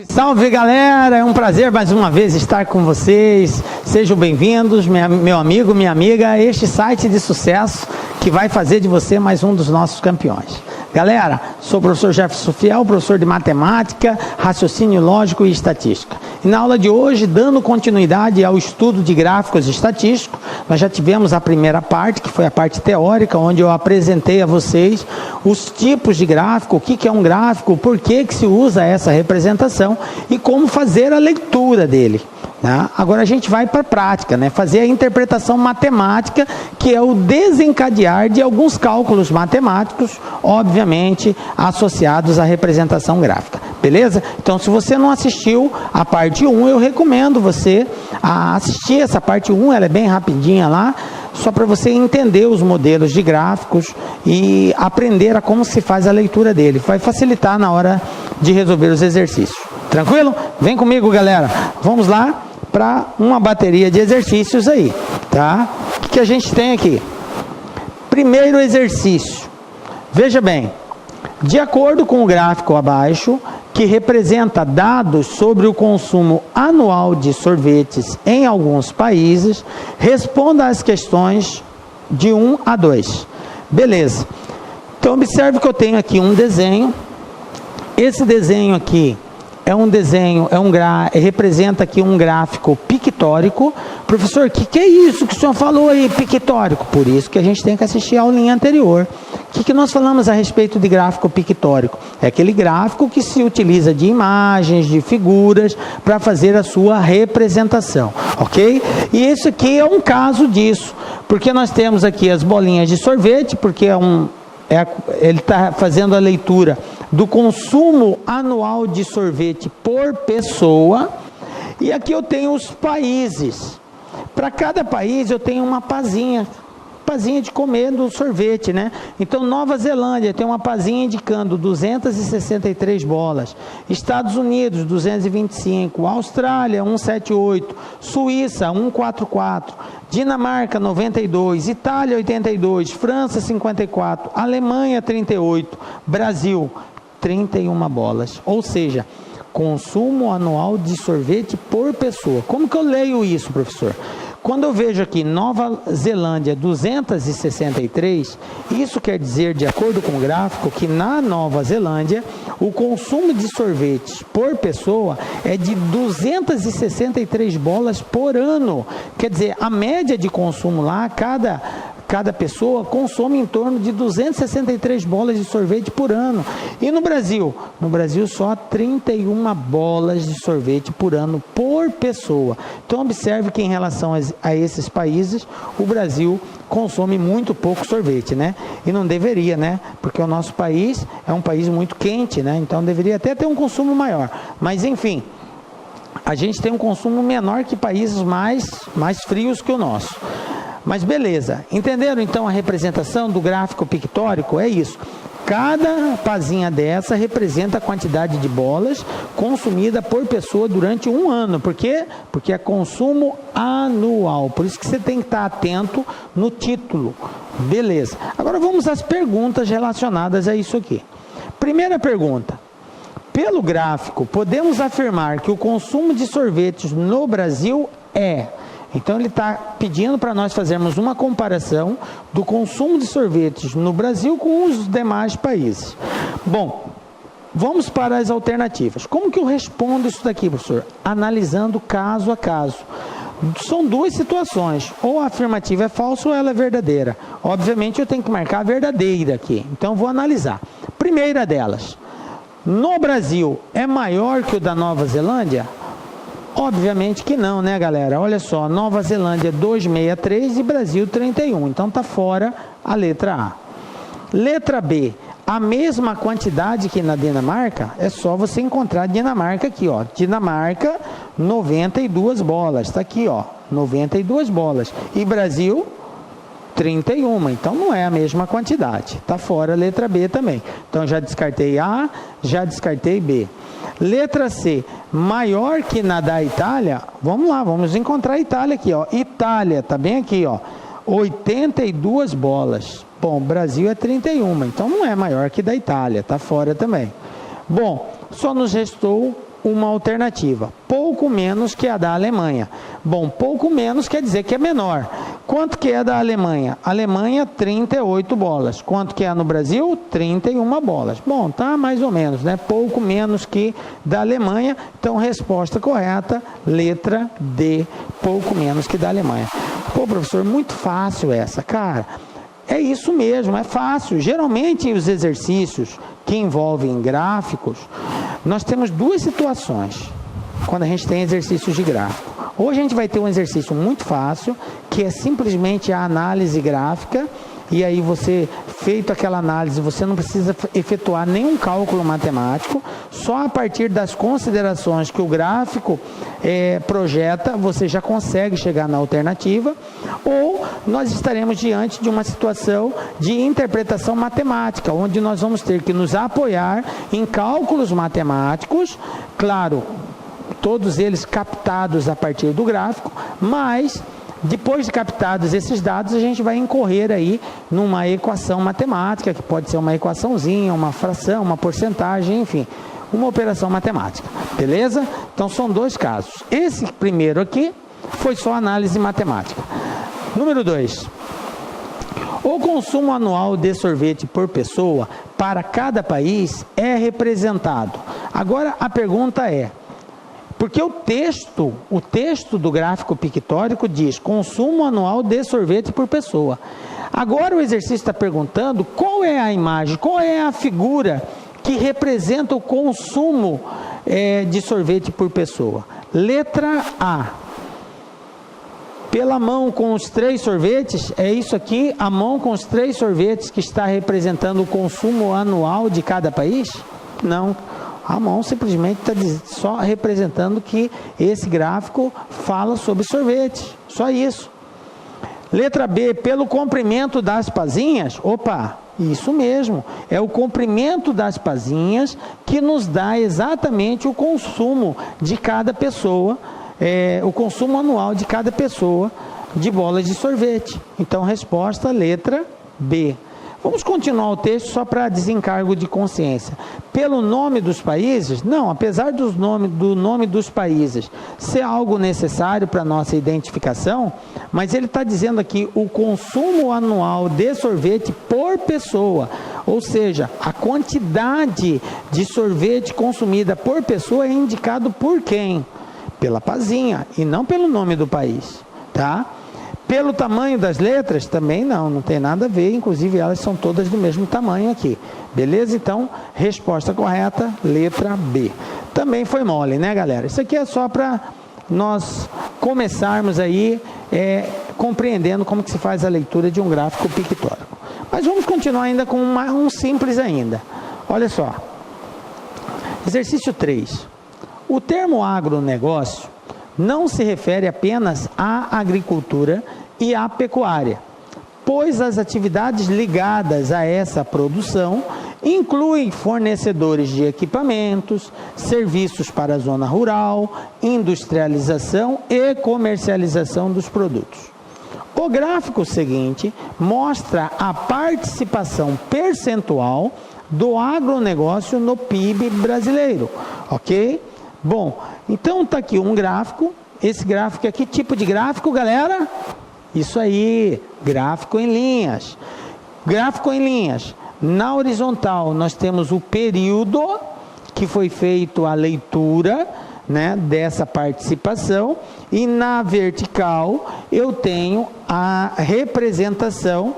Salve galera, é um prazer mais uma vez estar com vocês, sejam bem-vindos, meu amigo, minha amiga, a este site de sucesso que vai fazer de você mais um dos nossos campeões. Galera, sou o professor Jefferson Fiel, professor de matemática, raciocínio lógico e estatística. E na aula de hoje, dando continuidade ao estudo de gráficos estatísticos, nós já tivemos a primeira parte, que foi a parte teórica, onde eu apresentei a vocês os tipos de gráfico, o que é um gráfico, por que se usa essa representação e como fazer a leitura dele. Agora a gente vai para a prática, fazer a interpretação matemática, que é o desencadear de alguns cálculos matemáticos, obviamente associados à representação gráfica. Beleza? Então, se você não assistiu a parte 1, eu recomendo você a assistir essa parte 1, ela é bem rapidinha lá, só para você entender os modelos de gráficos e aprender a como se faz a leitura dele. Vai facilitar na hora de resolver os exercícios. Tranquilo? Vem comigo, galera. Vamos lá para uma bateria de exercícios aí, tá? O que a gente tem aqui? Primeiro exercício. Veja bem, de acordo com o gráfico abaixo, que representa dados sobre o consumo anual de sorvetes em alguns países, responda às questões de 1 a 2. Beleza. Então, observe que eu tenho aqui um desenho. Esse desenho aqui é um desenho, representa aqui um gráfico pictórico. Professor, o que é isso que o senhor falou aí, pictórico? Por isso que a gente tem que assistir a aulinha anterior. O que nós falamos a respeito de gráfico pictórico? É aquele gráfico que se utiliza de imagens, de figuras, para fazer a sua representação, ok? E esse aqui é um caso disso, porque nós temos aqui as bolinhas de sorvete, porque ele está fazendo a leitura do consumo anual de sorvete por pessoa, e aqui eu tenho os países. Para cada país eu tenho uma pazinha de comer do sorvete, Então, Nova Zelândia tem uma pazinha indicando 263 bolas, Estados Unidos 225, Austrália 178, Suíça 144, Dinamarca 92, Itália 82, França 54, Alemanha 38, Brasil 31 bolas, ou seja, consumo anual de sorvete por pessoa. Como que eu leio isso, professor? Quando eu vejo aqui Nova Zelândia 263, isso quer dizer, de acordo com o gráfico, que na Nova Zelândia o consumo de sorvetes por pessoa é de 263 bolas por ano. Quer dizer, a média de consumo lá, cada pessoa consome em torno de 263 bolas de sorvete por ano. E no Brasil? No Brasil só 31 bolas de sorvete por ano por pessoa. Então observe que em relação a esses países, o Brasil consome muito pouco sorvete, E não deveria, Porque o nosso país é um país muito quente, Então deveria até ter um consumo maior. Mas enfim, a gente tem um consumo menor que países mais frios que o nosso. Mas beleza, entenderam então a representação do gráfico pictórico? É isso. Cada pazinha dessa representa a quantidade de bolas consumida por pessoa durante um ano. Por quê? Porque é consumo anual. Por isso que você tem que estar atento no título. Beleza. Agora vamos às perguntas relacionadas a isso aqui. Primeira pergunta. Pelo gráfico, podemos afirmar que o consumo de sorvetes no Brasil é... Então ele está pedindo para nós fazermos uma comparação do consumo de sorvetes no Brasil com os demais países. Bom, vamos para as alternativas. Como que eu respondo isso daqui, professor? Analisando caso a caso. São duas situações, ou a afirmativa é falsa ou ela é verdadeira. Obviamente eu tenho que marcar a verdadeira aqui, então eu vou analisar. Primeira delas, no Brasil é maior que o da Nova Zelândia? Obviamente que não, galera? Olha só, Nova Zelândia 263 e Brasil 31. Então está fora a letra A. Letra B, a mesma quantidade que na Dinamarca? É só você encontrar a Dinamarca aqui, ó. Dinamarca, 92 bolas. Está aqui, ó, 92 bolas. E Brasil, 31. Então não é a mesma quantidade. Está fora a letra B também. Então já descartei A, já descartei B. Letra C, maior que na da Itália? Vamos lá, vamos encontrar a Itália aqui, ó. Itália, tá bem aqui, ó. 82 bolas. Bom, Brasil é 31, então não é maior que da Itália, tá fora também. Bom, só nos restou uma alternativa, pouco menos que a da Alemanha. Bom, pouco menos quer dizer que é menor. Quanto que é da Alemanha? Alemanha, 38 bolas. Quanto que é no Brasil? 31 bolas. Bom, tá mais ou menos, né? Pouco menos que da Alemanha. Então, resposta correta, letra D, pouco menos que da Alemanha. Pô, professor, muito fácil essa, cara. É isso mesmo, é fácil. Geralmente, os exercícios que envolvem gráficos, nós temos duas situações quando a gente tem exercícios de gráfico. Ou a gente vai ter um exercício muito fácil, que é simplesmente a análise gráfica, e aí você, feito aquela análise, você não precisa efetuar nenhum cálculo matemático, só a partir das considerações que o gráfico projeta, você já consegue chegar na alternativa, ou nós estaremos diante de uma situação de interpretação matemática, onde nós vamos ter que nos apoiar em cálculos matemáticos, claro, todos eles captados a partir do gráfico, mas depois de captados esses dados, a gente vai incorrer aí numa equação matemática, que pode ser uma equaçãozinha, uma fração, uma porcentagem, enfim, uma operação matemática, beleza? Então são dois casos. Esse primeiro aqui foi só análise matemática. Número 2. O consumo anual de sorvete por pessoa para cada país é representado. Agora a pergunta é, porque o texto do gráfico pictórico diz consumo anual de sorvete por pessoa. Agora o exercício está perguntando qual é a imagem, qual é a figura que representa o consumo de sorvete por pessoa. Letra A. Pela mão com os 3 sorvetes, é isso aqui, a mão com os 3 sorvetes que está representando o consumo anual de cada país? Não. A mão simplesmente está só representando que esse gráfico fala sobre sorvete, só isso. Letra B, pelo comprimento das pazinhas, opa, isso mesmo, é o comprimento das pazinhas que nos dá exatamente o consumo de cada pessoa, o consumo anual de cada pessoa de bolas de sorvete. Então, resposta, letra B. Vamos continuar o texto só para desencargo de consciência. Pelo nome dos países? Não, apesar do nome dos países ser algo necessário para a nossa identificação, mas ele está dizendo aqui o consumo anual de sorvete por pessoa, ou seja, a quantidade de sorvete consumida por pessoa é indicado por quem? Pela pazinha e não pelo nome do país, tá? Pelo tamanho das letras, também não tem nada a ver, inclusive elas são todas do mesmo tamanho aqui. Beleza? Então, resposta correta, letra B. Também foi mole, né, galera? Isso aqui é só para nós começarmos aí compreendendo como que se faz a leitura de um gráfico pictórico. Mas vamos continuar ainda com um simples ainda. Olha só. Exercício 3. O termo agronegócio não se refere apenas à agricultura e à pecuária, pois as atividades ligadas a essa produção incluem fornecedores de equipamentos, serviços para a zona rural, industrialização e comercialização dos produtos. O gráfico seguinte mostra a participação percentual do agronegócio no PIB brasileiro, ok? Bom, então está aqui um gráfico. Esse gráfico é que tipo de gráfico, galera? Isso aí, gráfico em linhas. Gráfico em linhas. Na horizontal nós temos o período que foi feito a leitura, né, dessa participação, e na vertical eu tenho a representação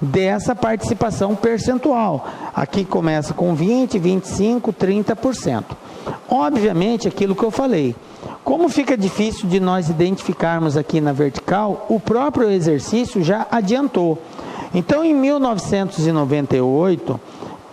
dessa participação percentual. Aqui começa com 20, 25, 30%. Obviamente, aquilo que eu falei, como fica difícil de nós identificarmos aqui na vertical, o próprio exercício já adiantou. Então, em 1998,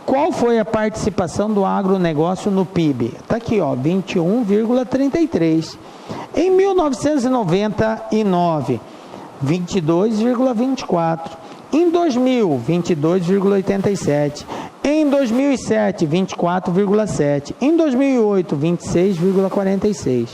qual foi a participação do agronegócio no PIB? Está aqui, ó, 21,33. Em 1999, 22,24. Em 2000, 22,87. Em 2007, 24,7. Em 2008, 26,46.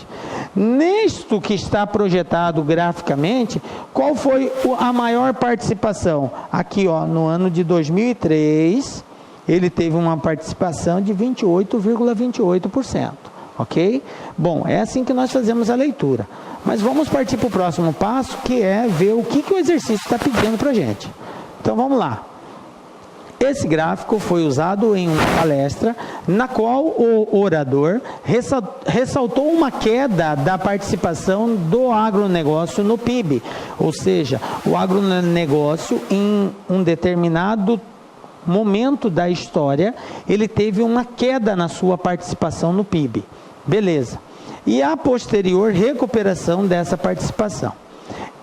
Nisto que está projetado graficamente, qual foi a maior participação? Aqui, ó, no ano de 2003, ele teve uma participação de 28,28%. ok? Bom, é assim que nós fazemos a leitura. Mas vamos partir para o próximo passo, que é ver o que o exercício está pedindo para a gente. Então vamos lá. Esse gráfico foi usado em uma palestra na qual o orador ressaltou uma queda da participação do agronegócio no PIB. Ou seja, o agronegócio em um determinado momento da história, ele teve uma queda na sua participação no PIB. Beleza. E a posterior recuperação dessa participação.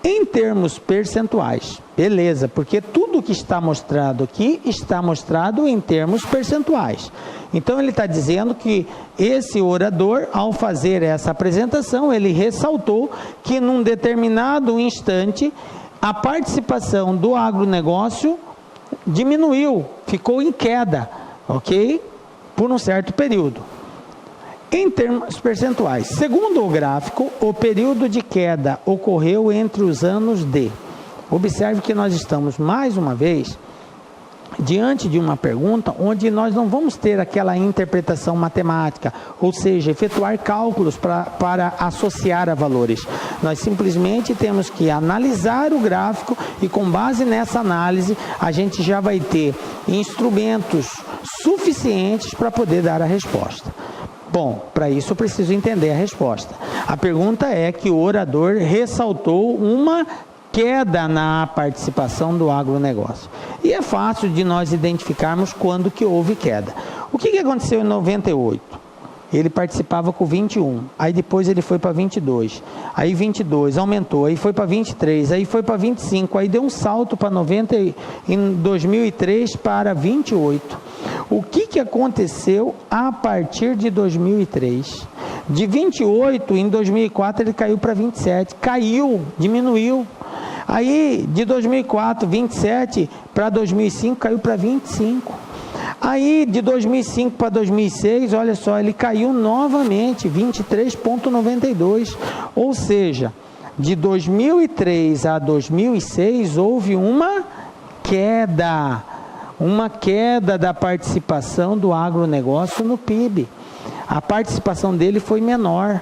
Em termos percentuais, beleza, porque tudo que está mostrado aqui está mostrado em termos percentuais. Então ele está dizendo que esse orador, ao fazer essa apresentação, ele ressaltou que num determinado instante a participação do agronegócio diminuiu, ficou em queda, ok? Por um certo período. Em termos percentuais, segundo o gráfico, o período de queda ocorreu entre os anos de... Observe que nós estamos, mais uma vez, diante de uma pergunta onde nós não vamos ter aquela interpretação matemática, ou seja, efetuar cálculos para associar a valores. Nós simplesmente temos que analisar o gráfico e, com base nessa análise, a gente já vai ter instrumentos suficientes para poder dar a resposta. Bom, para isso eu preciso entender a resposta. A pergunta é que o orador ressaltou uma queda na participação do agronegócio. E é fácil de nós identificarmos quando que houve queda. O que aconteceu em 98? Ele participava com 21, aí depois ele foi para 22, aí 22 aumentou, aí foi para 23, aí foi para 25, aí deu um salto para 90 em 2003 para 28. O que aconteceu a partir de 2003? De 28 em 2004 ele caiu para 27, caiu, diminuiu. Aí de 2004, 27 para 2005 caiu para 25. Aí, de 2005 para 2006, olha só, ele caiu novamente, 23,92. Ou seja, de 2003 a 2006, houve uma queda da participação do agronegócio no PIB. A participação dele foi menor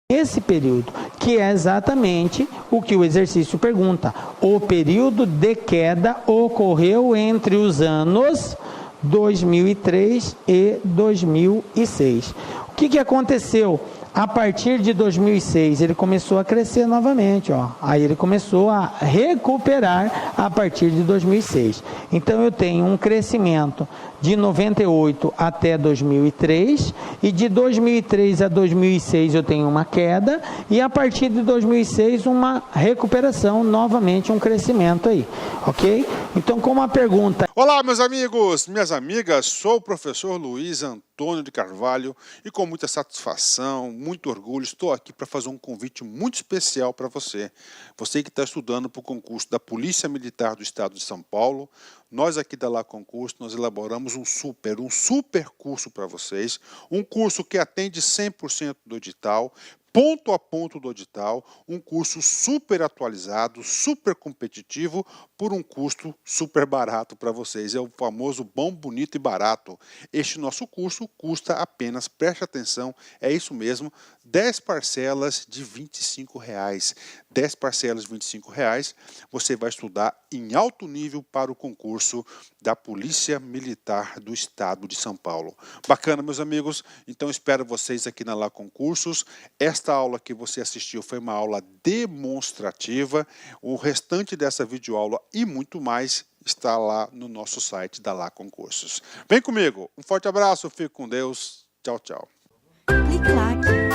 nesse período, que é exatamente o que o exercício pergunta. O período de queda ocorreu entre os anos 2003 e 2006. O que aconteceu? A partir de 2006, ele começou a crescer novamente, ó. Aí ele começou a recuperar a partir de 2006. Então eu tenho um crescimento de 98 até 2003, e de 2003 a 2006 eu tenho uma queda, e a partir de 2006 uma recuperação, novamente um crescimento aí, ok? Então, como a pergunta... Olá, meus amigos, minhas amigas, sou o professor Luiz Antônio de Carvalho e com muita satisfação, muito orgulho, estou aqui para fazer um convite muito especial para você. Você que está estudando para o concurso da Polícia Militar do Estado de São Paulo. Nós aqui da Lá Concurso, nós elaboramos um super curso para vocês, um curso que atende 100% do edital, ponto a ponto do edital, um curso super atualizado, super competitivo, por um custo super barato para vocês. É o famoso bom, bonito e barato. Este nosso curso custa apenas, preste atenção, é isso mesmo, 10 parcelas de R$ 25. 10 parcelas de R$ 25, você vai estudar em alto nível para o concurso da Polícia Militar do Estado de São Paulo. Bacana, meus amigos? Então espero vocês aqui na Lá Concursos. Esta aula que você assistiu foi uma aula demonstrativa. O restante dessa videoaula e muito mais está lá no nosso site da Lá Concursos. Vem comigo, um forte abraço, fique com Deus, tchau, tchau. Clique lá aqui.